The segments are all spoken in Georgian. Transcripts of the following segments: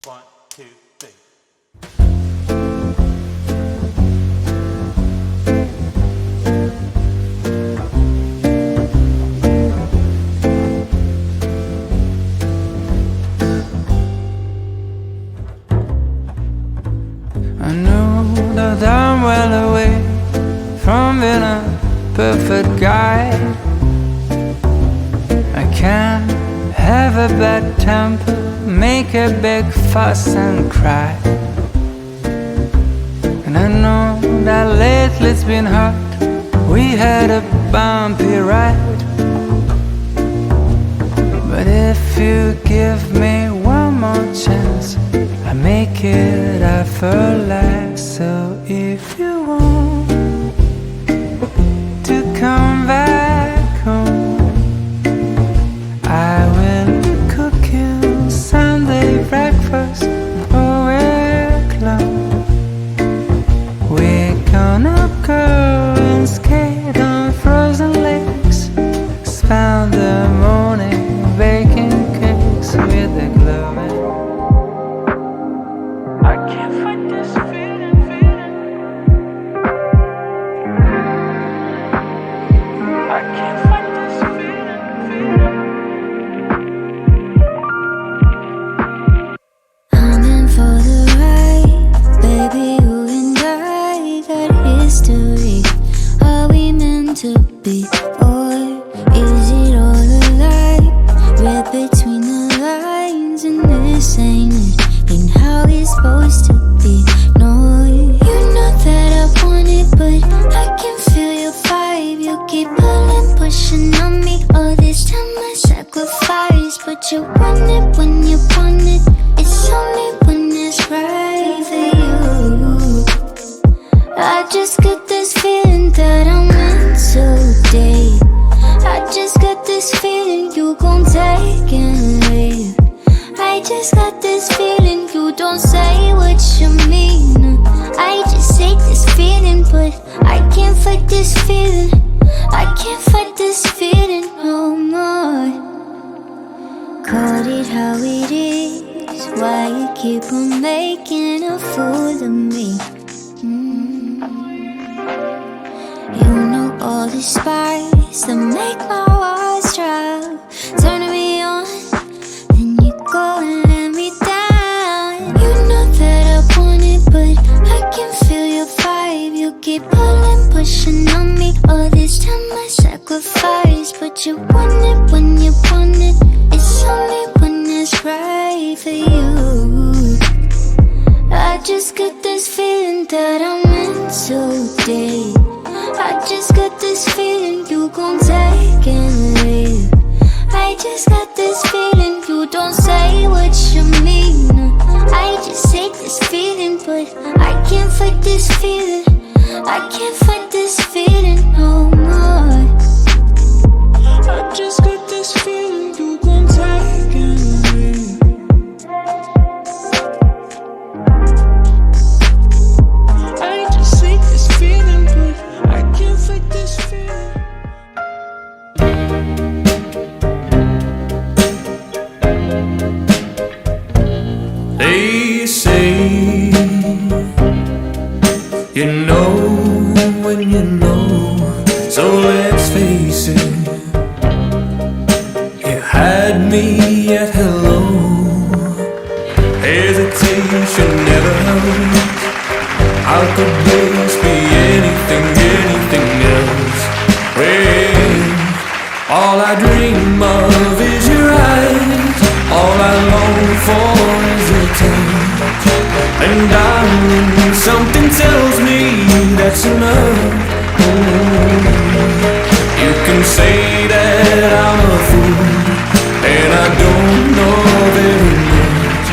1, 2, 3. I know that I'm well away from being a perfect guy. I can't have a bad temper, make a big fuss and cry. And I know that lately it's been hard, we had a bumpy ride. But if you give me one more chance, I make it effortless. So if you want to come back home, I will cook you Sunday breakfast for we're alone. We're gonna go and skate on frozen lakes, spend the morning baking cakes with the glowing. I can't fight this feeling. I can't fight this feeling. I'm in for the ride, baby. You and I got history. Are we meant to be, or is it all a lie? Read between the lines, and this ain't it. Ain't how it's supposed to be. No, you know that I want it, but I can feel your vibe. You keep pulling, pushing on me. All this time I sacrifice, but you want it when you want it. It's only when it's right for you. I just got this feeling that I'm meant to date. I just got this feeling you gon' take and leave. I just got this feeling you don't say what you mean. I just hate this feeling, but I can't fight this feeling. I can't fight this feeling no more. Call it how it is. Why you keep on making a fool of me? You know all the spice that make my walls drop. Turning me on, then you go and let me down. You know that I want it, but I can feel your vibe. You keep pulling, pushing on me. All this time I sacrifice, but you want it when you want it. It's only when it's right for you. I just got this feeling that I'm meant to date. I just got this feeling you gon' take and leave. I just got this feeling you don't say what you mean. I just hate this feeling, but I can't fight this feeling. I can't fight this feeling no more. I just got this feeling you gon' take and leave. I just hate this feeling, but I can't fight this feeling. They say you know when you know, so let's face it. You had me at hello. Hesitation never helps. How could this be anything else? When all I dream of is your eyes, all I long for is your touch. And darling, something tells me that's enough. You can say that I'm a fool, and I don't know very much,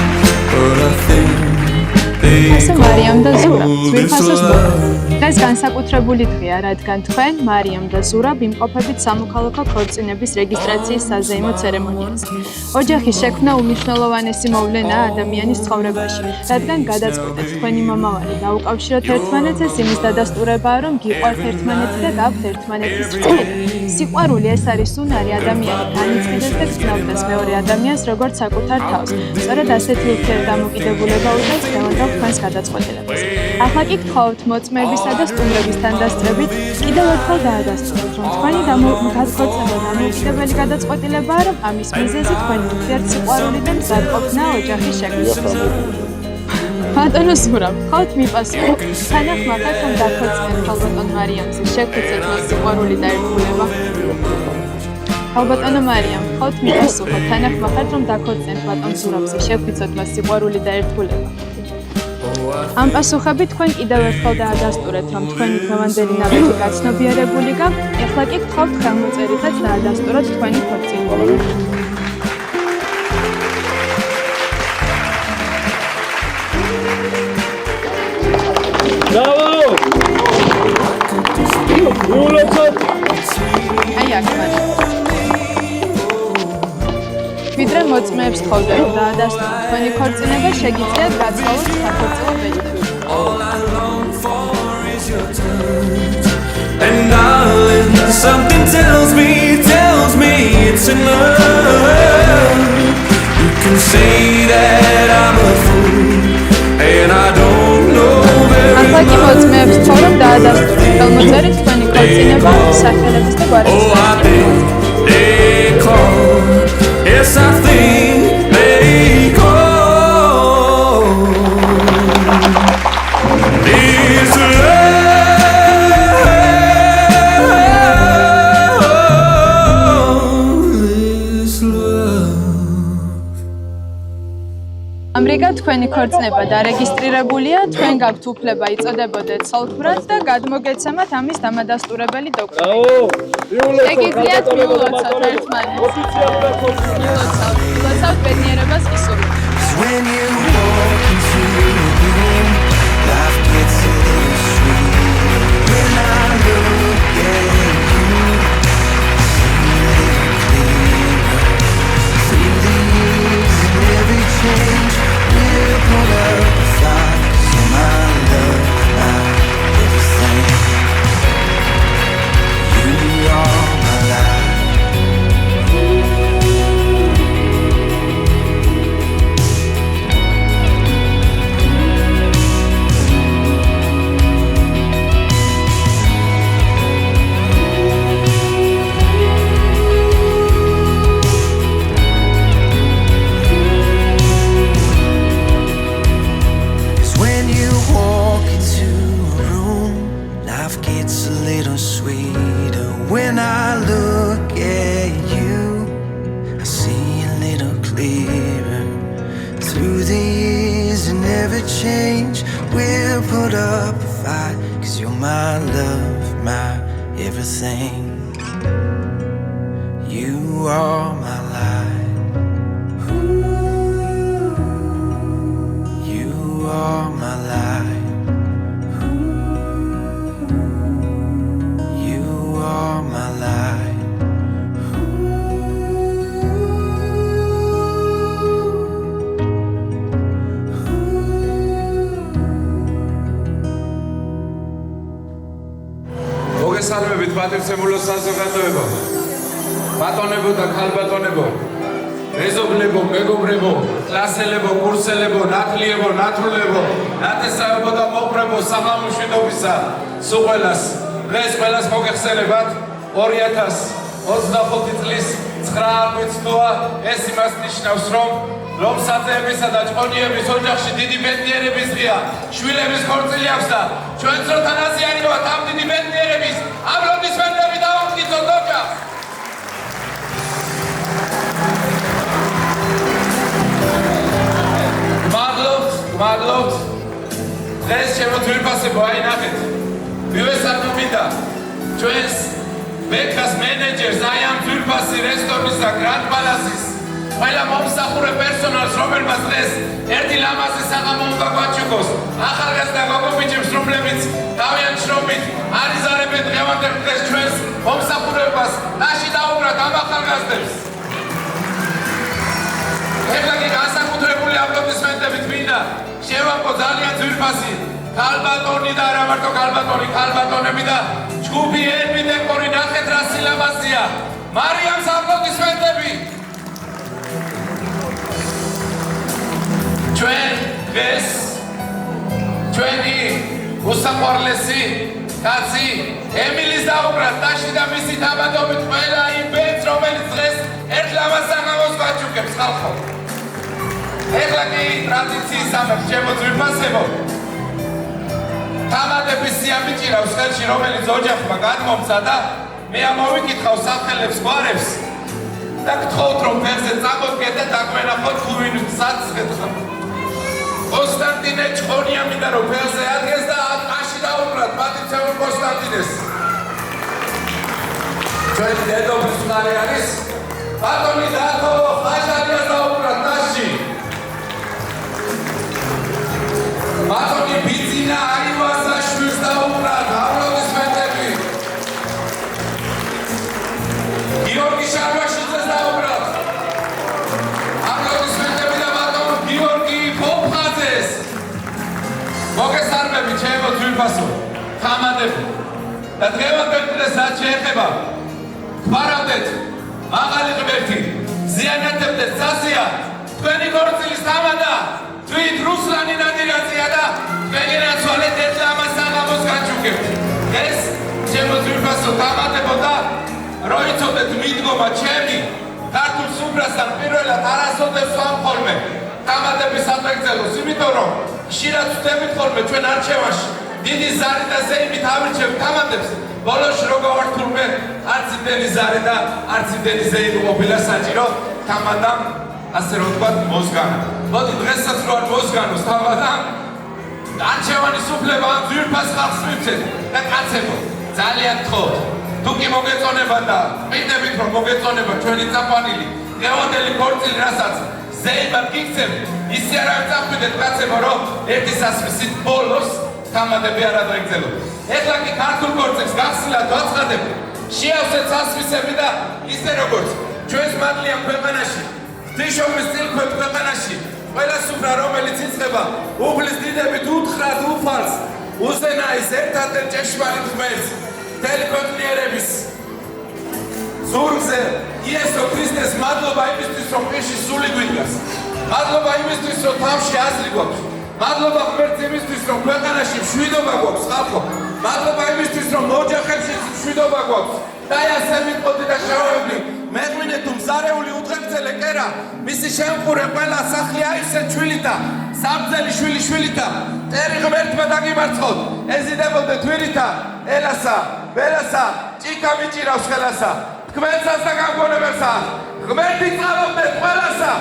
but I think ასე მარიამ და ზურა ძვირფასოს დღეს განსაკუთრებული დღეა, რადგან თქვენ მარიამ და ზურა იმყოფებით სამოქალაქო ქორწინების რეგისტრაციის საზეიმო ცერემონიაზე. ოჯახის შექმნა უმნიშვნელოვანესი მოვლენაა ადამიანის ცხოვრებაში, რადგან გადაწყვეტეთ თქვენი მომავალი დაუკავშიროთ ერთმანეთს იმის დადასტურებაა, რომ გიყვართ ერთმანეთი და გაქვთ ერთმანეთის რწმენა. სიყვარული ეს არის უნარი ადამიანი განიცდდეს და გრძნობს მეორე ადამიანს როგორც საკუთარ თავს. სწორედ ასეთი ურთიერთდამოკიდებულება უდევს დღევანდელ თქვენს გადაწყვეტილებას. ახლა კი გთხოვთ მოწმეებისა და სტუმრებისთან დასწრებით კიდევ ერთხელ დაადასტუროთ, რომ თქვენი გადაქორწინება დამოუკიდებელი გადაწყვეტილებაა, რომ ამის მიზეზი თქვენი ურთიერთსიყვარულიდან მზადყოფნა ოჯახის შექმნისთვის. ბატონო ზურა, გთხოვთ მიპასუხოთ. თანახმარხად რომ დაქორწინეთ ქალბატონ მარიამზე, შეგხვიცეთ მას სიყვარული და ერთგულება. ქალბატონო მარიამ, გთხოვთ მიპასუხოთ. თანახმარხად რომ დაქორწინეთ ბატონ ზურაბზე, შეგხვიცეთ მას სიყვარული და ერთგულება. ამ პასუხებით თქვენ კიდევ ერთხელ დაადასტურეთ, რომ თქვენი დღევანდელი ნაბიჯი გაცნობიერებული გაქვთ. ეხლა კი გთხოვთ ხელმოწერითაც დაადასტუროთ თქვენი ქორწინება. Bravo! აი აქ ვარ. ვიდრე მოწმეებს გთხოვდა რომ დაადასტუროთ თქვენი ქორწინება, შეგიძლიათ გაცხოვოთ საქორწილო ბეჭდები. All I long for is your touch. And darling, something tells me it's enough. You can say that I'm a fool, and I don't know very ახლა კი much. მოწმეებს გთხოვ რომ დაადასტუროთ ხელმოწერით თქვენი ქორწინება, სახელების და გვარის. Oh, I think they call. Yes, I think they call. This love. ამრიგად თქვენი ქორწინება დარეგისტრირებულია, თქვენ გაქვთ უფლება იწოდებოდეთ ცოლ-ქმრად და გადმოგეცემათ ამის დამადასტურებელი დოკუმენტი. შეგიძლიათ მიულოცოთ ერთმანეთს. ულოცავთ ბედნიერებას გისურვებთ. When you walk into a room, life gets a little sweet. When I look at you, I see a little clearer. Through the years and every change, we'll put up a fight. 'Cause you're my love, my everything. You are my life. When you walk into a room, life gets a little sweeter. When I look at you, I see a little clearer. Through the years and every change, we'll put up a fight. 'Cause you're my love, my everything. You are my life. You are my life. You are my life. მოგესალმებით პატივცემულო საზოგადოება. ბატონებო და ქალბატონებო, მეზობლებო, მეგობრებო, კლასელებო, კურსელებო, ნათლიებო, ნათრულებო, ნათესავებო და მოყვრებო სამამუშვილობისა, სულ ყველას დღეს ყველას მოგეხსენებათ 2025 წლის 9 აგვისტოა. ეს იმას ნიშნავს, რომ საწეებისა და ჭყონიების ოჯახში დიდი ბედნიერების დღეა. შვილების ქორწილი აქვს და ჩვენც რო თანაზიანი ვართ ამ დიდი ბედნიერების აპლოდისმენტები დავამტკიცოთ ოჯახს. მადლობთ. დღეს ჩემო ძვირფასებო, აი ნახეთ. მივესალმებით ჩვენს ბექას მენეჯერს, აი ამ ძვირფასი რესტორნისა გრანდ პალასის ყველა მომსახურე პერსონალს, რომელმაც დღეს ერთი ლამაზი საღამო უნდა გვაჩუქოს. ახალგაზრდა გოგო-ბიჭებს, რომლებიც თავიანთ შრომით არიზარებენ დღევანდელ დღეს ჩვენს მომსახურებას, ნაში დაუბრათ ამ ახალგაზრდებს. ეხლა კი განსაკუთრებული აპლოდისმენტებით მინდა შევამბო ძალიან ძვირფასი ქალბატონი და არა მარტო ქალბატონი, ქალბატონები და ჯგუფი ერბი დეკორი ნახეთ რა სილამაზია. მარიამს აპლოდისმენტები. ჩვენ დღეს ჩვენი უსაყვარლესი კაცი ემილის დაუბრათ ნაში და მისი თამადობით ყველა იმ ბენდს, რომელიც დღეს ერთ ლამაზ საღამოს გვაჩუქებს ხალხო. ეხლა კი ტრადიციის სამერთ ჩემო ძვირფასებო თამადების სიამიჭირავს ხელში, რომელიც ოჯახმა გადმომცა და მე ამოვიკითხავ სახელებს გვარებს და გთხოვთ რომ ფერზე წამოდგეთ და დაგვენახოთ თუ ვინ გზადს კონსტანტინე ჭყონია მინდა რომ ფერზე ადგეს და აში დაუბრათ პატიცემულ კონსტანტინეს. ჩვენი დედოფლის ხარი არის ბატონი დათო ხაშარიას დაუბრათ ნაში. ბატონი ბიძინა აივასაშვილს დაუბრათ აპლოდისმენტები. გიორგი შარვაშიძეს დაუბრათ აპლოდისმენტები და ბატონ გიორგი ფოფხაძეს. მოგესალმებით ჩემო ძვირფასო თამადები და დღევანდელ დღეს რაც შეეხება გვარავდეთ მაღალი ღმერთი ზიანათებდეს წასია თქვენი ქორწილის თამადა თვით რუსლანი ნადირაძია და თქვენი ნაცვალეთ ერთ ლამაზ საღამოს გაჩუქებთ. ეს ჩემო ძვირფასო თამადებო და რო იცოდეთ მიდგომა ჩემი ქართულ სუფრასთან პირველად არასოდეს ვამხოლმე თამადების ატვეგზელოს, იმიტომ რომ ხშირად ვხვდებით ხოლმე ჩვენ არჩევაში დიდი ზარი და ზეიმით ავირჩევთ თამადებს, ბოლოში რო გავართულმე არც იმდენი ზარი და არც იმდენი ზეიმი ყოფილა საჭირო თამადამ ასე რომ ვთქვათ მოსგანა. მოდი დღესაც რო არ მოსგანოს თამადამ არჩევანი სუფლება ამ ძვირფას ხალხს მივცეთ და კაცებო ძალიან გთხოვთ თუ კი მოგეწონება და მინდებით რომ მოგეწონება ჩვენი წაყვანილი დღევანდელი ქორწილი რასაც ზეიმად გიქცევთ ისე არავინ წახვიდეთ კაცებო რომ ერთი სასმისით ბოლოს თამადები არ ადრეგზელოთ. ეხლა კი ქართულ ქორწილს გახსნილად ვაცხადებ შეავსეთ სასმისები და ისე როგორც ჩვენს მადლიან ქვეყანაში ღვთისმშობლის წილქვებს ქვეყანაში ყველა სუფრა რომელიც იწყება უფლის დიდებით უთხრათ უფალს უზენაის ერთადერთ ჭეშმარიტ ღმერთს მთელი ქვეყნიერების ზურგზე იესო ქრისტეს მადლობა იმისთვის რომ პირში სული გვიდგას, მადლობა იმისთვის რომ თავში აზრი გვაქვს, მადლობა ღმერთს იმისთვის რომ ქვეყანაში მშვიდობა გვაქვს ხალხო, მადლობა იმისთვის რომ ოჯახებში მშვიდობა გვაქვს და ასე მიტყოდი და შევევდი მეღვინე თუ მზარეული უძღებძელე კერა მისი შემხურე ყველა სახლი აივსეთ შვილითა საბძელი შვილიშვილითა ტერი ღმერთმა დაგიმარცხოთ ეზიდებოდეთ თვირითა ელასა ველასა ჭიქა მიჭირავს ხელასა თქვენსაც და გამგონებელსა ღმერთი წალობდეთ ყველასა.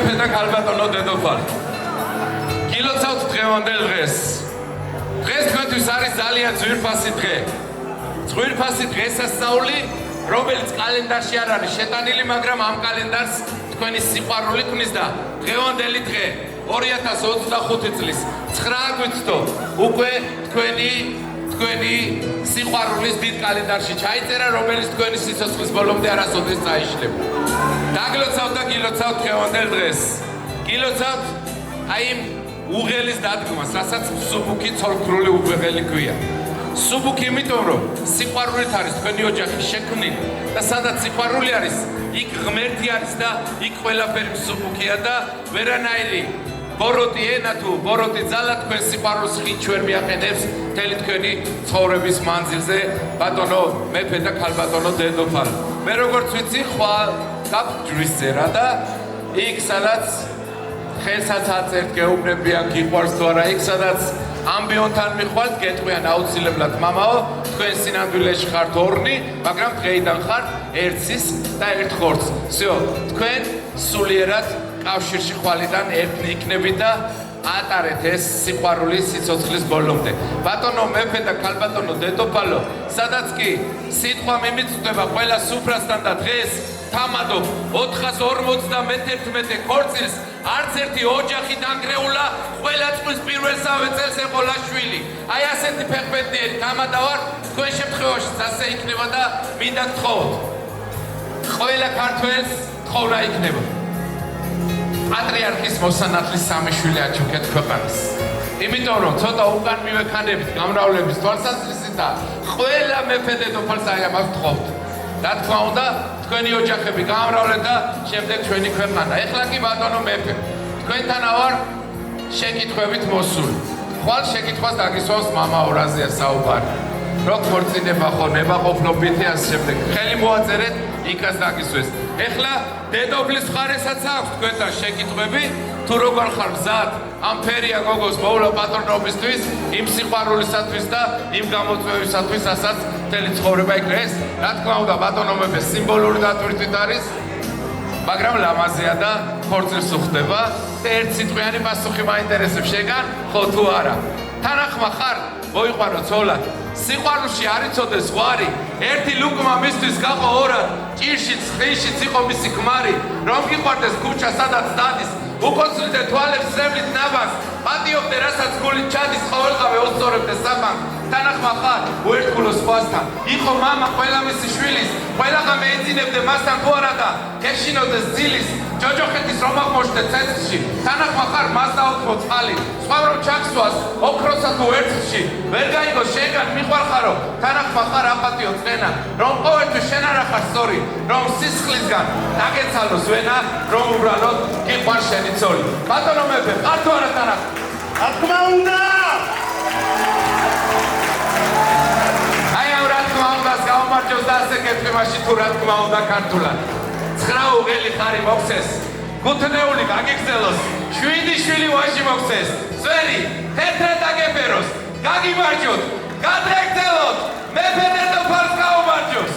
მეფე და ქალბატონო დედოფალი. გილოცავთ დღევანდელ დღეს. დღეს თქვენთვის არის ძალიან ძვირფასი დღე. ძვირფასი დღესასწაული, რომელიც კალენდარში არ არის შეტანილი, მაგრამ ამ კალენდარს თქვენი სიყვარული ქმნის და დღევანდელი დღე 2025 წლის 9 აგვისტო უკვე თქვენი სიყვარულის დიდ კალენდარში ჩაიწერა, რომელიც თქვენი სიცოცხლის ბოლომდე არასოდეს წაიშლება. დაგლოცავთ და გილოცავთ დღევანდელ დღეს. გილოცავთ აი იმ უღელის დადგმას, რასაც სუბუქი ცოლქრული უღელი ქვია. სუბუქი იმიტომ, რომ სიყვარულით არის თქვენი ოჯახი შექმნილი და სადაც სიყვარული არის, იქ ღმერთი არის და იქ ყველაფერი სუბუქია და ვერანაირი ბოროტი ენა თუ ბოროტი ძალა თქვენ სიყვარულს ხით ვერ მიაყენებს მთელი თქვენი ცხოვრების მანძილზე, ბატონო მეფე და ქალბატონო დედოფალი. მე როგორც ვიცი, ხვალ გაქვთ ჯვრის წერა და იქ სადაც ხელსაც აწერთ, გეუბნებიან გიყვარს თუ არა, იქ სადაც ამბიონთან მიხვალთ, გეტყვიან აუცილებლად მამაო, თქვენ სინამდვილეში ხართ ორნი, მაგრამ დღეიდან ხართ ერთის და ერთ ხორცს. всё, თქვენ სულიერად კავშირში ხვალიდან ერთნი იქნებით და ატარეთ ეს სიყვარული სიცოცხლის ბოლომდე. ბატონო მეფე და ქალბატონო დედოფალო, სადაც კი სიტყვა მიმიწვდება ყველა სუფრასთან და დღეს თამადო 451 ქორწილს არც ერთი ოჯახი დანგრეულა, ყველა წლის პირველსავე წელს ეყოლა შვილი. აი ასეთი ფეხბედნიერი თამადა ვარ, თქვენ შემთხვევაში ასე იქნება და მინდა გთხოვოთ. ყველა ქართველს თხოვნა იქნება. პატრიარქის მოსანათლის სამი შვილი აჩუქეთ ქვეყანას. იმიტომ რომ ცოტა უკან მივექანებით გამრავლების თვალსაზრისით და ყველა მეფე დედოფალს აი ამას გთხოვთ. რა თქმა უნდა, თქვენი ოჯახები გამრავლეთ და შემდეგ ჩვენი ქვეყანა. ეხლა კი ბატონო მეფე, თქვენთან ვარ შეკითხვებით მოსული. ხვალ შეკითხვას დაგისვავს მამა ორაზია საუბარი. რო ქორწინება ხო ნებაყოფლობითი ასე შემდეგ. ხელი მოაწერეთ, იქაც დაგისვეს. ეხლა დედოფლის მხარესაც აქვს თქვენთან შეკითხვები, თუ როგორ ხარ მზად ამ ფერია გოგოს მოვლა პატრონობისთვის, იმ სიყვარულისათვის და იმ გამოწვევისათვის, რასაც მთელი ცხოვრება იქნება. ეს რა თქმა უნდა ბატონო მეფე სიმბოლური დატვირთვით არის, მაგრამ ლამაზია და ხორცილს უხდება და ერთ სიტყვიანი პასუხი მაინტერესებს, შეგან ხო თუ არა. თანახმა ხარ მოიყვანო ცოლად, სიყვარულში არ იცოდეს ზღვარი, ერთი ლუკმა მისთვის გაყო ორად, ჭირშიც ხეიშიც იყო მისი ქმარი, რომ გიყვარდეს ქუჩა სადაც დადის, უკოცრიდე თვალებს სრემლით ნაბანს, პატიობდე რასაც გულით ჩადის, ყოველყავე უსწორებდე საბანკს. თანახმა ხარ უერთგულო სხვასთან, იყო მამა ყველა მისი შვილის, ყველაღამ ეძინებდე მასთან თუ არა და გეშინოდეს ძილის, ჯოჯოხეთის რომ აღმოჩნდე ცენტრში, თანახმა ხარ მას დაუთმო წყალი, სხვა რომ ჩაქსვას ოქროსა თუ ერთში, ვერ გაიგო შენგან მიყვარხარო, თანახმა ხარ აპატიო წენა, რომ ყოველთვის შენ არა ხარ სწორი, რომ სისხლისგან დაგეცალოს ვენა, რომ უბრალოდ გიყვარ შენი ცოლი. ბატონო მეფე, ხარ თუ არა თანახმა? რა თქმა უნდა! გამომარჯოს და ასე კეთებაში თუ რა თქმა უნდა ქართულად. 9 უღელი ხარი მოხსეს, გუთნეული გაგიგზელოს, 7 შვილი ვაჟი მოხსეს, ძველი თეთრად დაგეფეროს, გაგიმარჯოთ, გადაეგზელოთ, მეფე დედოფალს გაუმარჯოს.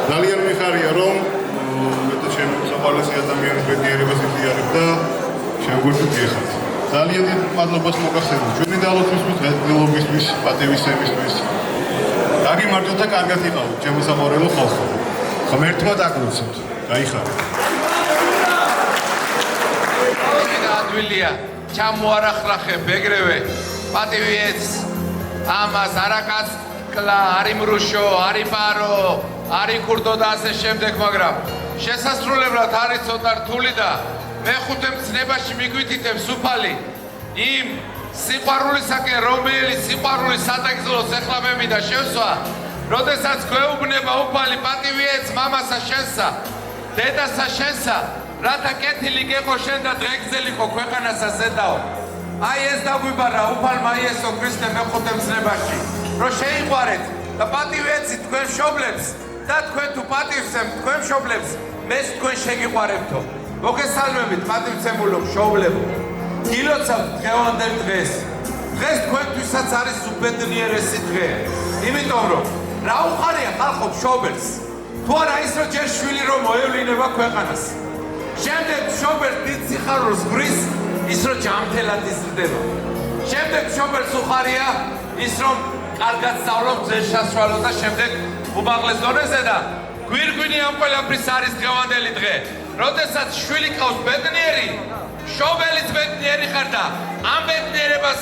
ძალიან მიხარია რომ ჩემი საყვარლესი ადამიანის ბედნიერებას იზიარებ და შემოგვიწევთ ეხათ. ძალიან დიდ მადლობას მოგახსენებთ ჩვენი დალოცვისთვის, ღირსებისთვის, პატივისცემისთვის. გაგიმართოთ და კარგად იყავით, ჩემო საყვარელო ხალხო. ღმერთმა დაგლოცოთ. გაიხარეთ. ადვილია, ჩამოარახლახებ ეგრევე. პატივიეც ამას არაკაც კლა, არი მრუშო, არი პარო, არი ქურდო და ასე შემდეგ, მაგრამ შესასრულებლად არის ცოტა რთული და მეხუთე მცნებაში მიგვითითებს უფალი იმ სიყვარულისაკენ, რომელიც სიყვარულის სადაგძლოს ეხლა მე მინდა შევსვა, როდესაც გვეუბნება უფალი პატივიეც მამასა შენსა, დედასა შენსა, რათა კეთილი გეყო შენ და დღეგრძელიყო ქვეყანასა ზედაო. აი ეს დაგვიბარა უფალმა იესო ქრისტე მეხუთე მცნებაში, რომ შეიყვარეთ და პატივიეცი თქვენ მშობლებს და თქვენ თუ პატივცემთ თქვენ მშობლებს, მეც თქვენ შეგიყვარებთო. მოგესალმებით პატივცემულო მშობლებო. გილოცავთ დღევანდელ დღეს. დღეს თქვენთვისაც არის უბედნიერესი დღე. იმიტომ რომ რა უხარია ხალხო მშობელს. თუ არა ის რომ ჯერ შვილი რომ მოევლინება ქვეყანას. შემდეგ მშობელს დიდ სიხარულს გვრის ის რომ ჯანმრთელად იზრდება. შემდეგ მშობელს უხარია ის რომ კარგად სწავლობს ძელშასვალო და შემდეგ უმაღლეს დონეზე და გვირგვინი ამ ყველაფრის არის დღევანდელი დღე. როდესაც შვილი ყავს ბედნიერი, მშობელიც ბედნიერი ხარ და ამ ბედნიერებას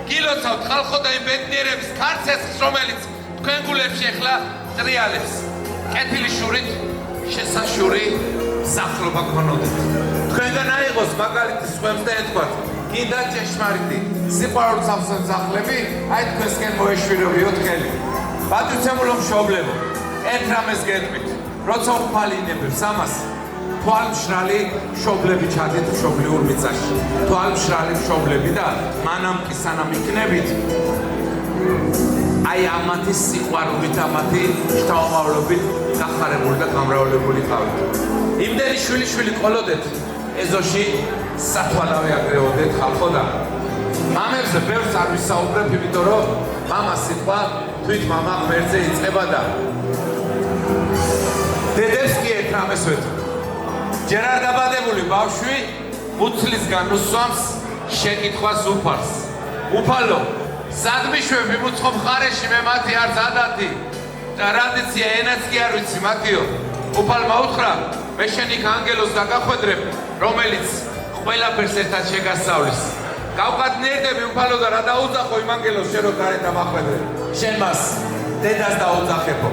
გილოცავთ ხალხო და იმ ბედნიერების ქარცეცხლს, რომელიც თქვენ გულებში ახლა ტრიალებს. კეთილი შურით შესაშური მსახლობა გქონოდეთ. თქვენგან აიღოს მაგალითი სხვებს და ეთქვათ, გინდა ჭეშმარიტი სიყვარულს ამსახლები, აი თქვენსკენ მოეშვირებიოთ ხელი. პატივცემულო მშობლებო, ერთ რამეს გეტყვით, როცა უფალი ინებებს ამას, თვალმშრალი მშობლები ჩადით მშობლიურ მიწაში. თვალმშრალი მშობლები და მანამ კი სანამ იქნებით, აი ამათი სიყვარულით, ამათი შთამომავლობით გახარებული და გამრავლებული ყავით. იმდენი შვილი ყოლოდეთ, ეზოში სათვალავე აგრეოდეთ ხალხო და მამებზე ბევრს არ ვისაუბრებ, იმიტომ რომ მამა სიტყვა თვით მამა ღმერთზე იწყება და დედებს კი ერთ რამეს ვეთქვი. ჯერ არ დაბადებული ბავშვი მუცლისგან უსვამს შეკითხვას უფალს. უფალო, სადმიშვები მუცხო მხარეში მე მათი არც ადათი ტრადიცია ენაც კი არ ვიცი მათიო. უფალმა უთხრა, მე შენ იქ ანგელოს დაგახვედრებ, რომელიც ყველაფერს ერთად შეგასწავლის. გავყადნიერდები უფალო და რა დაუძახო იმ ანგელოს შენ რო გარეთ დამახვედრებ. შენ მას დედას დაუძახებო.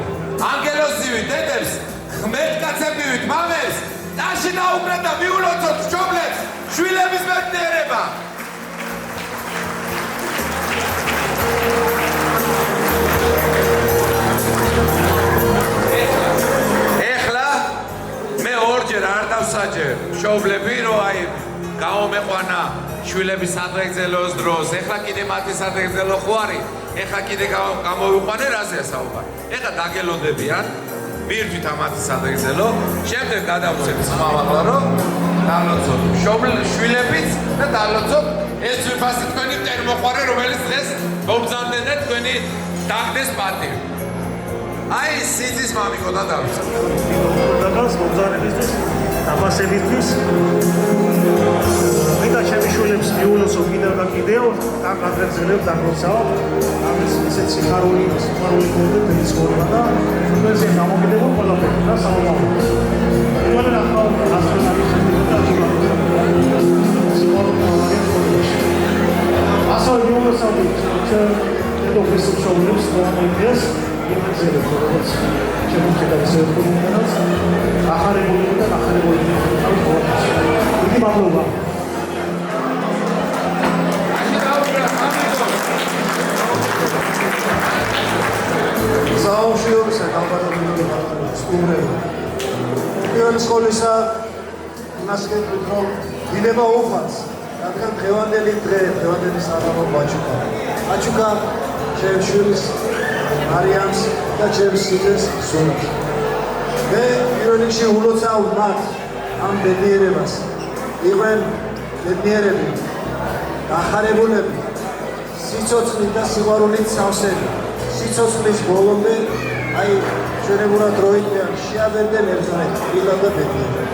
ანგელოსივით დედებს, ღმერთკაცებივით მამებს, ტაში დაუკრეთ და მიულოცოთ მშობლებს, შვილების ბედნიერება. ეხლა მე ორჯერ არ დავსაჯერ მშობლები, რომ აი გაომეყვანა შვილების სადღეგრძელოს დროს, ეხლა კიდე მათი სადღეგრძელო ხო არის, ეხლა კიდე გამოვიყვანე რაზეა საუბარი. ეხლა დაგელოდებიან, მივირთვით ამათი სადღეგრძელო, შემდეგ გადავწევთ მამაკლა, რომ დალოცოთ შვილებიც და დალოცოთ ეს ვიფასი თქვენი მტერმოყვარე, რომელიც დღეს მომბრძანდეთ თქვენი დაგდეს პატივი. აი სიძის მამიკო და დავიცავთ. დაგავს მომბრძანებისთვის, დაბასებისთვის. მინდა ჩემი შვილებს მიულოცო კიდევ და კიდევ, კარგად გაგრძელებთ დაგლოცავ. ამის ისეთ სიხარული გქონდეთ ეს ხორბა და ეს გამოგიდებულ ყველაფერი და სამომავლოდ. პირველი ახლა ასტრონავტის ასოი მიულოცავთ ჩემს შვილებს და იმეცებს როგორც შემოხედავს ერთმანეთს ახარებული და ახარებული დიდი მადლობა. საუბრობთ გამარჯვებული სტუმრები. პირველი სკოლისა იმას გეტყვით, რომ დინება უფალს, რადგან დღევანდელი დღე, დღევანდელი საღამო ბაჩუკა. ბაჩუკა ჩემს შვილს არიანს და ჩემს სიძეს სუნით. მე პირველ რიგში ულოცავ მათ ამ ბედნიერებას. იყვნენ ბედნიერები, გახარებულები, სიცოცხლით და სიყვარულით სავსები. სიცოცხლის ბოლომდე აი ჩვენებურად დროიდან შეაბერდნენ ერთმანეთ ვილა და ბედნიერი.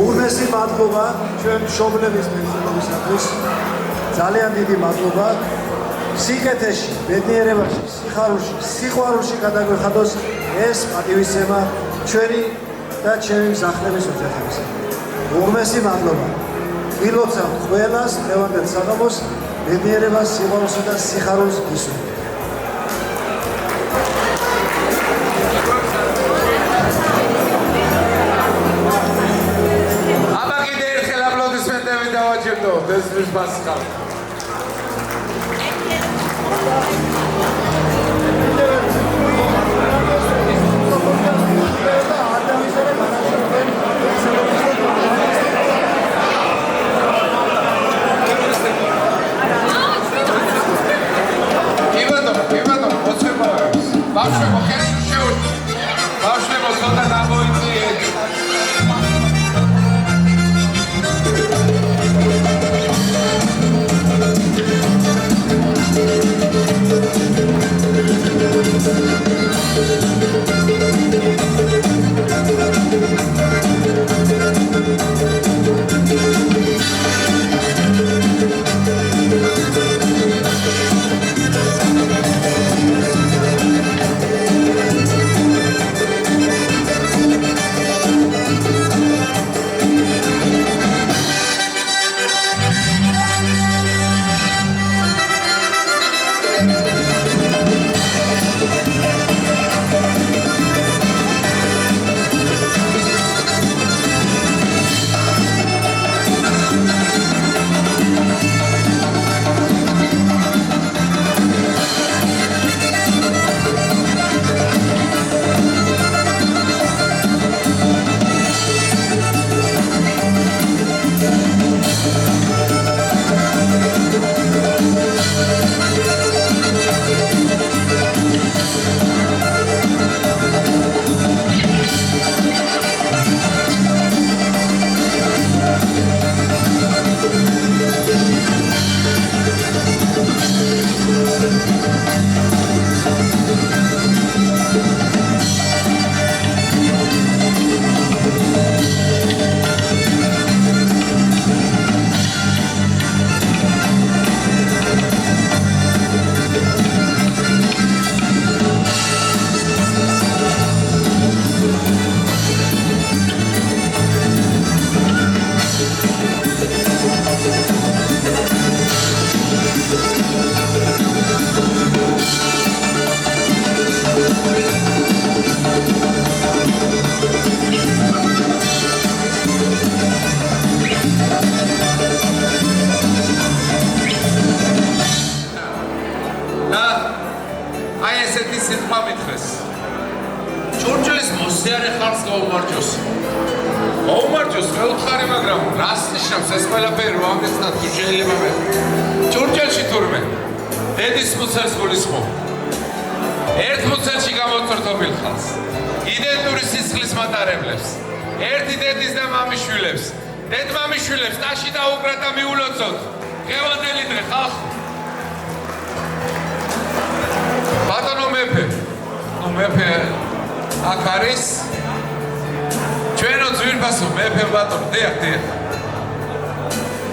უღრმესი მადლობა ჩვენ მშობლების მეზობლისათვის. ძალიან დიდი მადლობა. სიკეთეში, ბედნიერებაში, სიხარულში, სიყვარულში გადაგვეხადოს ეს პატივისცემა ჩვენი და ჩემი მზახლების ოჯახების. უღრმესი მადლობა. ვილოცავ ყველას დღევანდელ საღამოს ბედნიერებას, სიყვარულსა და სიხარულს გისურვებთ. აბა კიდე ერთხელ აპლოდისმენტები დავაჯერდოთ ესმის პასხალ. ბავშვებო, ხელი შეუდგე. ბავშვებო, ცოტა გამოიწიეთ. ჭურჭლის მოსიარე ხალხს გაუმარჯოს. გაუმარჯოს ხელთხარი, მაგრამ რას ნიშნავს ეს ყველაფერი რომ ამეცნად თუ შეიძლება მე. ჭურჭელში თურმე დედის მუცელს გულისხმობ. ერთ მუცელში გამოწორთობილ ხალხს. იდენტური სისხლის მატარებლებს. ერთი დედის და მამის შვილებს. დედ-მამის შვილებს ტაში დაუკრათ და მიულოცოთ. დღევანდელი დღე ხალხო. ბატონო მეფე. მეფე აქ არის ჩვენო ძვირფასო მეფე ბატონო, დიახ.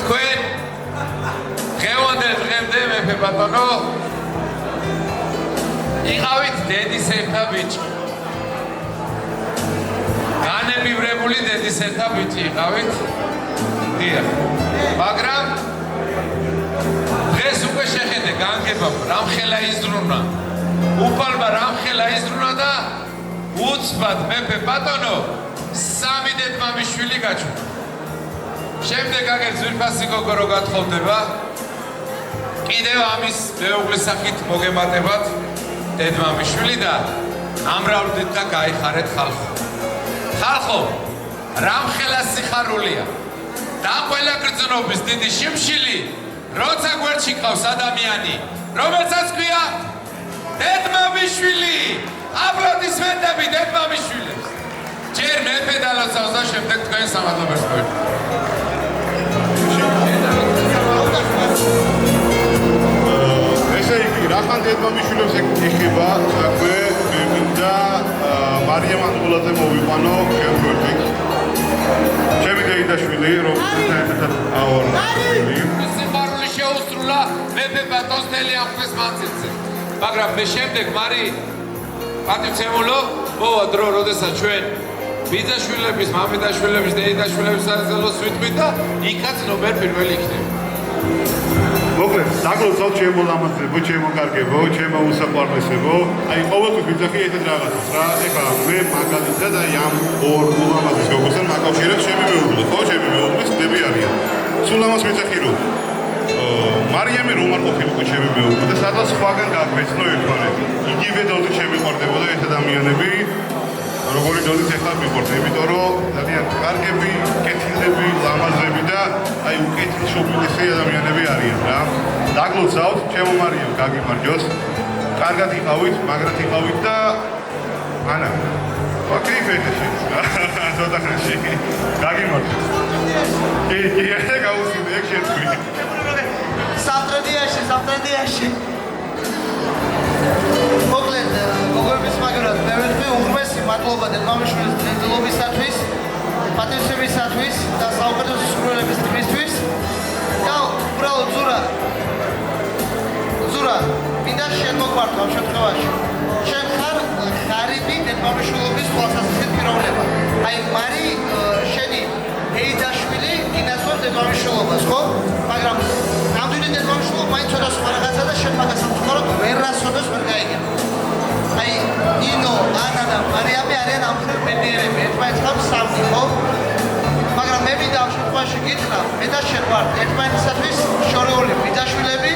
თქვენ დღევანდელ დღემდე მეფე ბატონო იყავით დედის ერთა ბიჭი. განებივრებული დედის ერთა ბიჭი იყავით. დიახ. მაგრამ დღეს უკვე შეხედე განგებამ რამხელა იზრუნა. უფალმა რამხელა იზრუნა და უცბად მეფე ბატონო სამი დედ-მამის შვილი გაჩვენა. შემდეგ აგერ ძვირფასი გოგო რო გათხოვდება, კიდევ ამის მეუღლის სახით მოგემატებათ დედ-მამის შვილი და ამრავლდით და გაიხარეთ ხალხო. ხალხო, რამხელა სიხარულია და ყველა გრძნობის დიდი შიმშილი, როცა გვერდში ყავს ადამიანი, რომელსაც ქვია დედ-მამის შვილი. აპლოდისმენტები დედ-მამის შვილებს. ჯერ მეფე დალოცავს და შემდეგ თქვენ სამადლობას თქვენ. ესე იგი, რა ახლა დედმამიშვილებს ეხება საქმე, მე მინდა მარიამ ანტულაძე მოვიყვანო ჩემ პროექტს. ჩემი დეიდაშვილი, რომელსაც ერთად ავარდნილი. სიმბარული შეუსრულა მეფე ბატონს თელი ამხეს მანძილზე. მაგრამ მე შემდეგ მარი პატივცემულო მოვა დრო, როდესაც ჩვენ ბიძაშვილების, მამიდაშვილების, დეიდაშვილების საზელოს ვიტყვით და იქაც ნომერ პირველი იქნება. მოკლედ, დაგლოცავთ ჩემო ლამაზებო, ჩემო კარგებო, ჩემო უსაყვარლესებო. აი, ყოველთვის ვიცახი ესეთ რაღაცას რა. ეხლა მე მაგალითად აი ამ ორ ულამაზეს გოგოსთან მაკავშირებს ჩემი მეუღლე, ხო, ჩემი მეუღლე სტები არიან. სულ ამას ვიცახი რომ მარიამი რომ არ ყოფილიყო ჩემი მეუღლე და სადღაც სხვაგან გაგვეცნო ერთმანეთი. იგივე დოზით შემიყვარდებოდა ეს ადამიანები. როგორი დოზით ეხლა მიყვარდა, იმიტომ რომ ძალიან კარგები, კეთილები, ლამაზები და აი უკეთილი შობილისი ადამიანები არიან რა. დაგლოცავთ, ჩემო მარიამ, გაგიმარჯოს. კარგად იყავით, მაგრად იყავით და ანა. ოკეი, ფეთეში. ცოტა ხანში. გაგიმარჯოს. კი, გაუსინე, ეგ შეწყვი. სამტრედიაში. მოკლედ, გოგოების მაგრად მე ვეთქვი უღრმესი მადლობა დედმამიშვილის ნედლობისათვის, პატივცემისათვის და საუკეთესო სურვილების თქმისთვის. და უბრალოდ ზურა, მინდა შემოგვართო ამ შემთხვევაში. შენ ხარ ღარიბი დედმამიშვილობის თვალსაზრისით პიროვნება. აი, მარი შენი დეიდაშვილი გინაცვლებს დედმამიშვილობას, ხო? მაგრამ ნამდვილი დედმამიშვილობა მაინც ცოტა სხვა რაღაცა და შენ მაგას ამხმარებ ვერასოდეს ვერ გაიგებ. აი, ნინო, ანა და მარიამი არიან ამხელ ბედნიერები, ერთმანეთს ხავს სამი, ხო? მაგრამ მე მინდა ამ შემთხვევაში გითხრა, მე და შენ ვართ ერთმანეთისათვის შორეული ბიძაშვილები,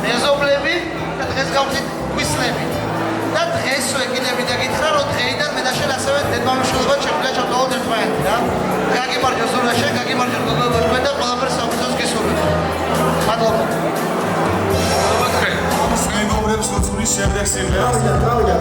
მეზობლები და დღეს გავხდით ღვიძლები. და დღესვე კიდე მინდა გითხრა, რომ დღეიდან მე და შენ ასევე დედმამიშვილობა შეგვიძლია ჩავთვალოთ ერთმანეთი რა. გაგიმარჯოს ზურა, შენ გაგიმარჯოს გოგო თქვენ და ყველაფერს საუკეთესოს გისურვებთ. მადლობა. მეგობრებს უწვრის შემდეგ სიმღერას. დავიდა.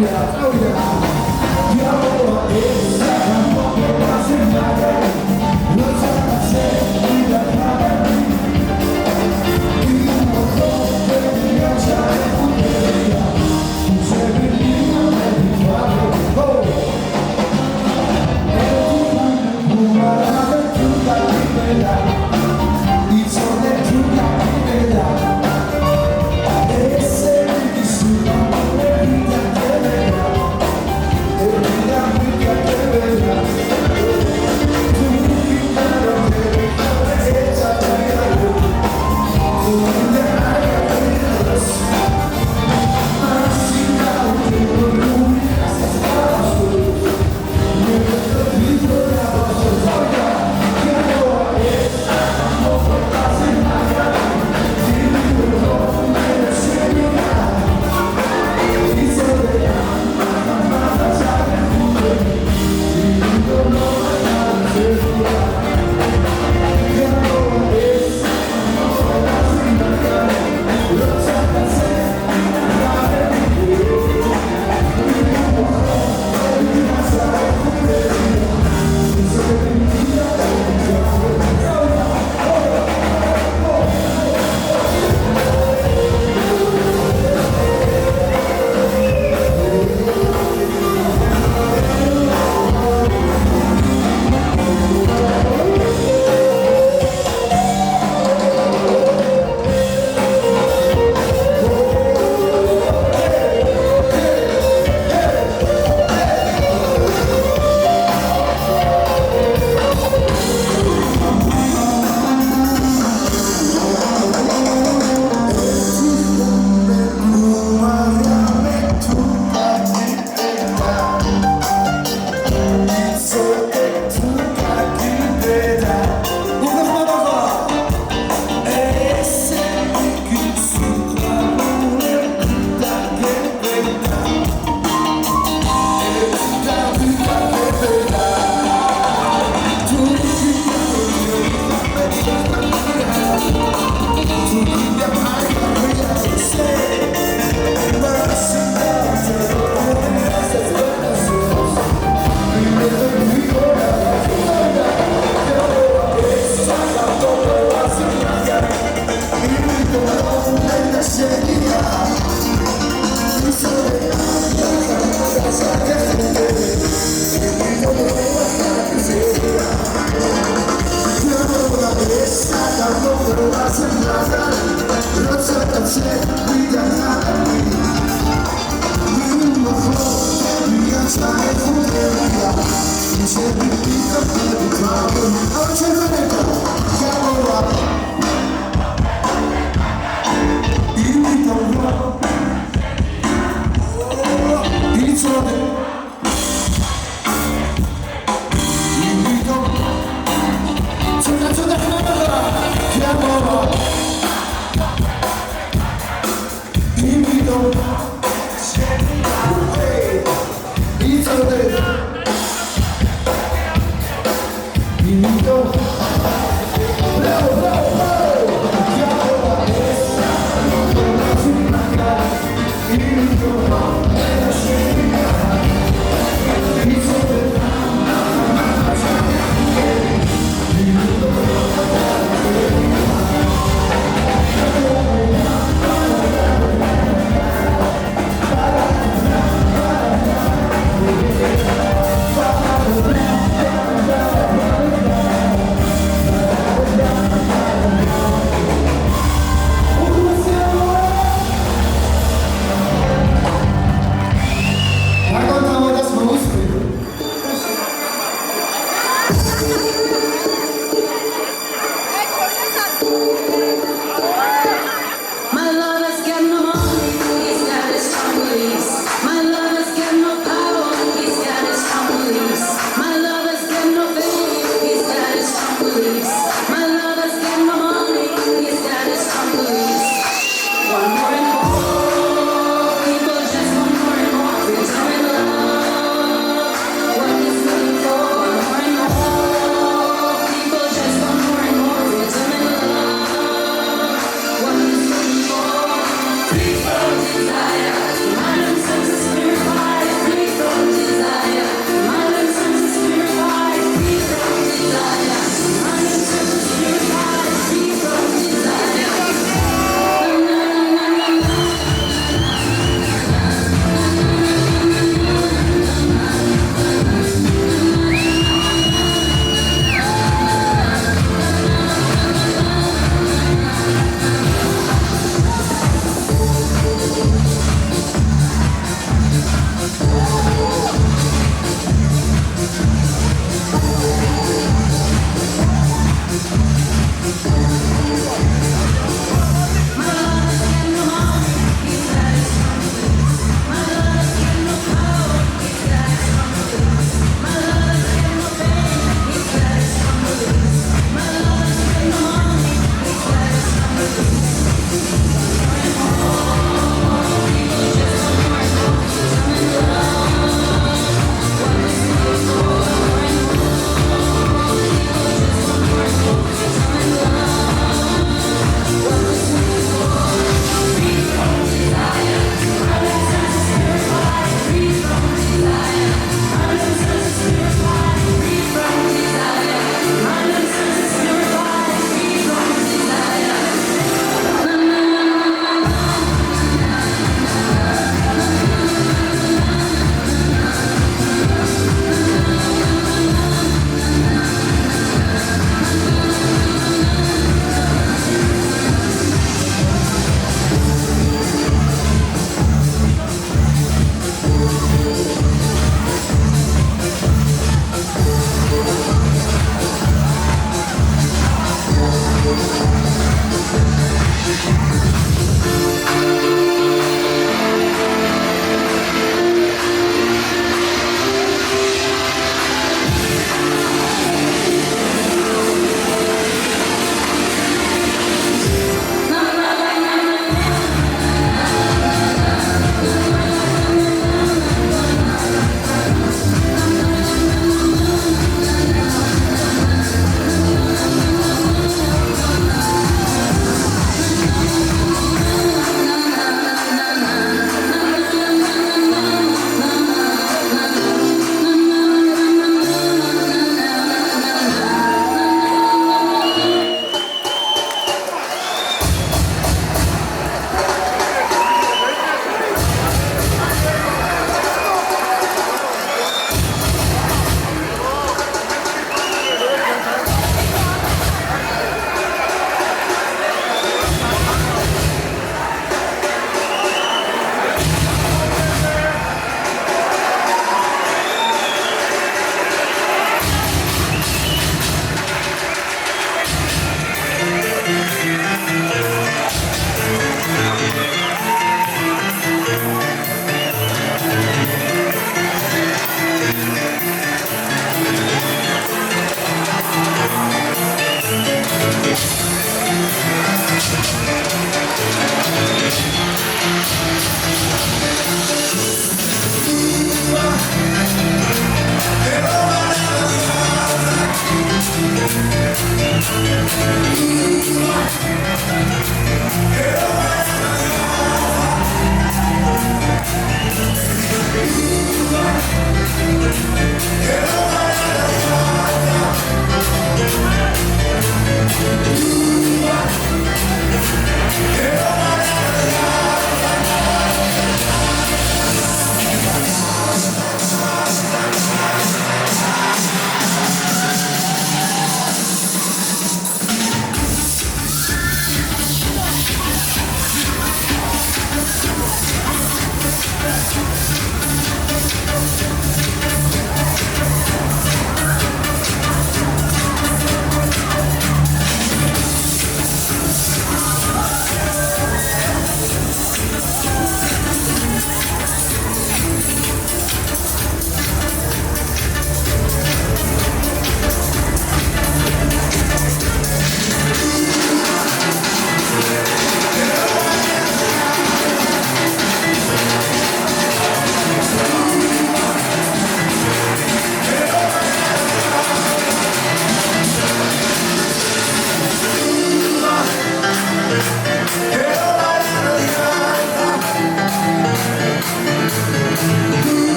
You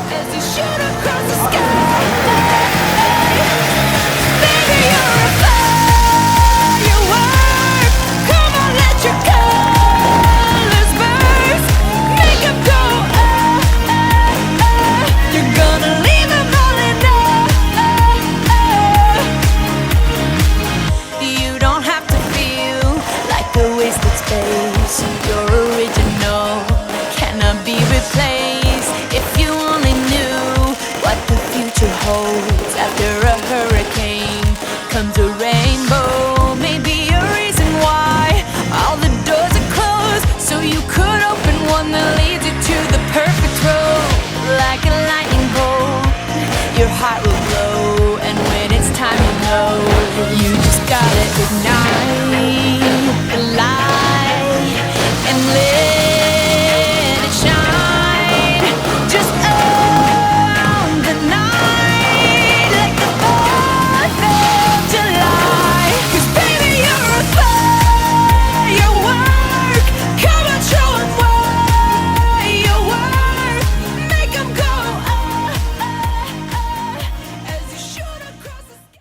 As you shoot across the sky.